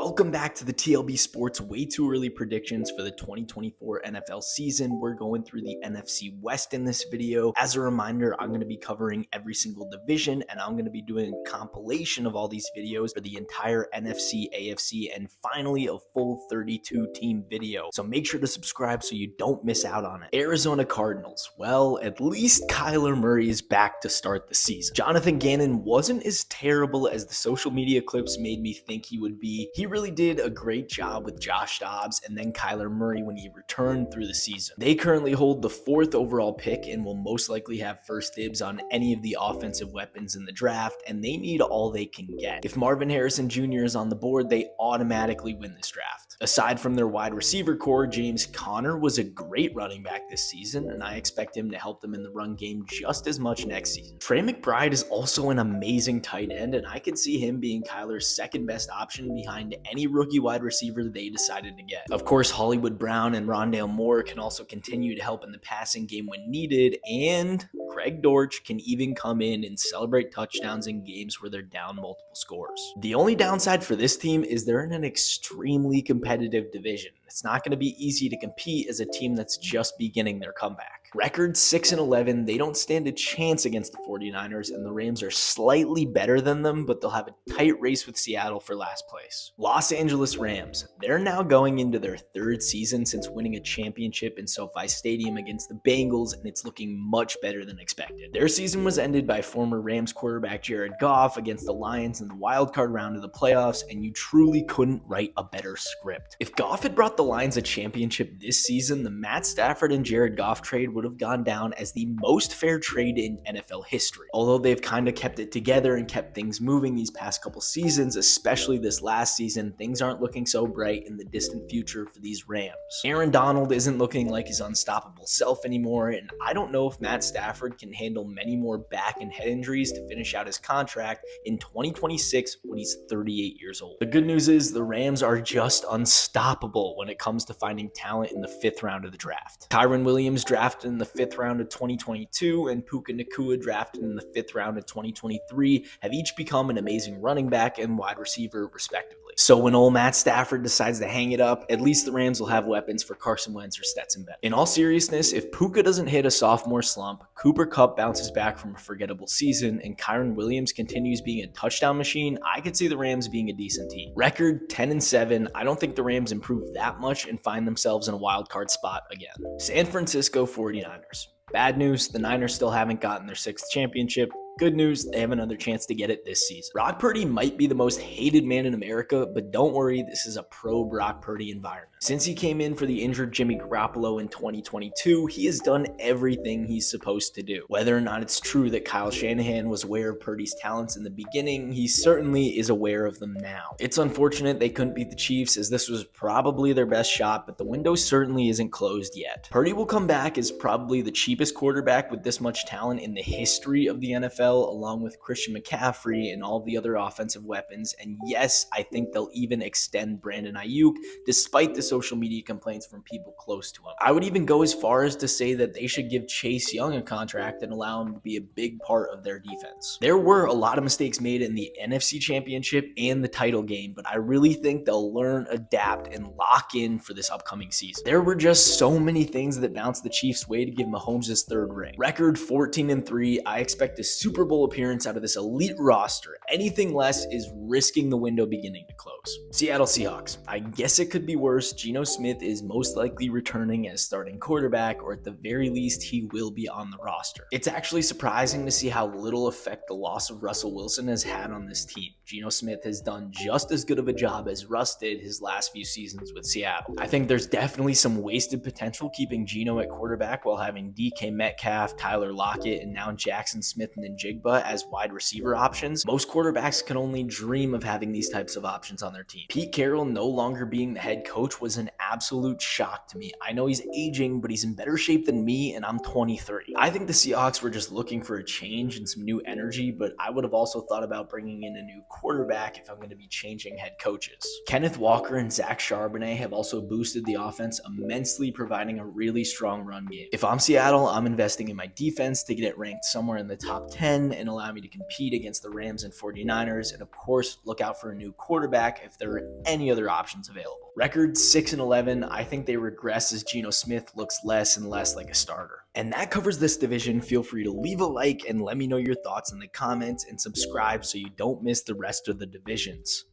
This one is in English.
Welcome back to the TLB Sports Way Too Early predictions for the 2024 NFL season. We're going through the NFC West in this video. As a reminder, I'm going to be covering every single division, and I'm going to be doing a compilation of all these videos for the entire NFC, AFC, and finally a full 32-team video. So make sure to subscribe so you don't miss out on it. Arizona Cardinals. Well, at least Kyler Murray is back to start the season. Jonathan Gannon wasn't as terrible as the social media clips made me think he would be. He really did a great job with Josh Dobbs and then Kyler Murray when he returned through the season. They currently hold the 4th overall pick and will most likely have first dibs on any of the offensive weapons in the draft, and they need all they can get. If Marvin Harrison Jr. is on the board, they automatically win this draft. Aside from their wide receiver core, James Conner was a great running back this season, and I expect him to help them in the run game just as much next season. Trey McBride is also an amazing tight end, and I could see him being Kyler's second best option behind any rookie wide receiver they decided to get. Of course, Hollywood Brown and Rondale Moore can also continue to help in the passing game when needed, and Greg Dortch can even come in and celebrate touchdowns in games where they're down multiple scores. The only downside for this team is they're in an extremely competitive division. It's not going to be easy to compete as a team that's just beginning their comeback. Record 6-11, they don't stand a chance against the 49ers, and the Rams are slightly better than them, but they'll have a tight race with Seattle for last place. Los Angeles Rams, they're now going into their 3rd season since winning a championship in SoFi Stadium against the Bengals, and it's looking much better than expected. Their season was ended by former Rams quarterback Jared Goff against the Lions in the wildcard round of the playoffs, and you truly couldn't write a better script. If Goff had brought the Lions a championship this season, the Matt Stafford and Jared Goff trade would have gone down as the most fair trade in NFL history. Although they've kind of kept it together and kept things moving these past couple seasons, especially this last season, things aren't looking so bright in the distant future for these Rams. Aaron Donald isn't looking like his unstoppable self anymore, and I don't know if Matt Stafford can handle many more back and head injuries to finish out his contract in 2026 when he's 38 years old. The good news is the Rams are just unstoppable when it comes to finding talent in the 5th round of the draft. Kyren Williams drafted in the 5th round of 2022 and Puka Nacua drafted in the 5th round of 2023 have each become an amazing running back and wide receiver respectively. So when old Matt Stafford decides to hang it up, at least the Rams will have weapons for Carson Wentz or Stetson Bennett. In all seriousness, if Puka doesn't hit a sophomore slump, Cooper Kupp bounces back from a forgettable season, and Kyren Williams continues being a touchdown machine, I could see the Rams being a decent team. Record 10-7, I don't think the Rams improve that much and find themselves in a wild card spot again. San Francisco 49ers. Bad news, the Niners still haven't gotten their 6th championship. Good news, they have another chance to get it this season. Brock Purdy might be the most hated man in America, but don't worry, this is a pro Brock Purdy environment. Since he came in for the injured Jimmy Garoppolo in 2022, he has done everything he's supposed to do. Whether or not it's true that Kyle Shanahan was aware of Purdy's talents in the beginning, he certainly is aware of them now. It's unfortunate they couldn't beat the Chiefs, as this was probably their best shot, but the window certainly isn't closed yet. Purdy will come back as probably the cheapest quarterback with this much talent in the history of the NFL, along with Christian McCaffrey and all the other offensive weapons. And yes, I think they'll even extend Brandon Ayuk despite the social media complaints from people close to him. I would even go as far as to say that they should give Chase Young a contract and allow him to be a big part of their defense. There were a lot of mistakes made in the NFC Championship and the title game, but I really think they'll learn, adapt, and lock in for this upcoming season. There were just so many things that bounced the Chiefs' way to give Mahomes his 3rd ring. Record 14-3, I expect a Super Bowl appearance out of this elite roster. Anything less is risking the window beginning to close. Seattle Seahawks. I guess it could be worse. Geno Smith is most likely returning as starting quarterback, or at the very least, he will be on the roster. It's actually surprising to see how little effect the loss of Russell Wilson has had on this team. Geno Smith has done just as good of a job as Russ did his last few seasons with Seattle. I think there's definitely some wasted potential keeping Geno at quarterback while having DK Metcalf, Tyler Lockett, and now Jackson Smith and Njigba as wide receiver options. Most quarterbacks can only dream of having these types of options on their team. Pete Carroll no longer being the head coach was an absolute shock to me. I know he's aging, but he's in better shape than me, and I'm 23. I think the Seahawks were just looking for a change and some new energy, but I would have also thought about bringing in a new quarterback if I'm going to be changing head coaches. Kenneth Walker and Zach Charbonnet have also boosted the offense immensely, providing a really strong run game. If I'm Seattle, I'm investing in my defense to get it ranked somewhere in the top 10 again and allow me to compete against the Rams and 49ers. And of course, look out for a new quarterback if there are any other options available. Record 6-11. I think they regress as Geno Smith looks less and less like a starter. And that covers this division. Feel free to leave a like and let me know your thoughts in the comments, and subscribe so you don't miss the rest of the divisions.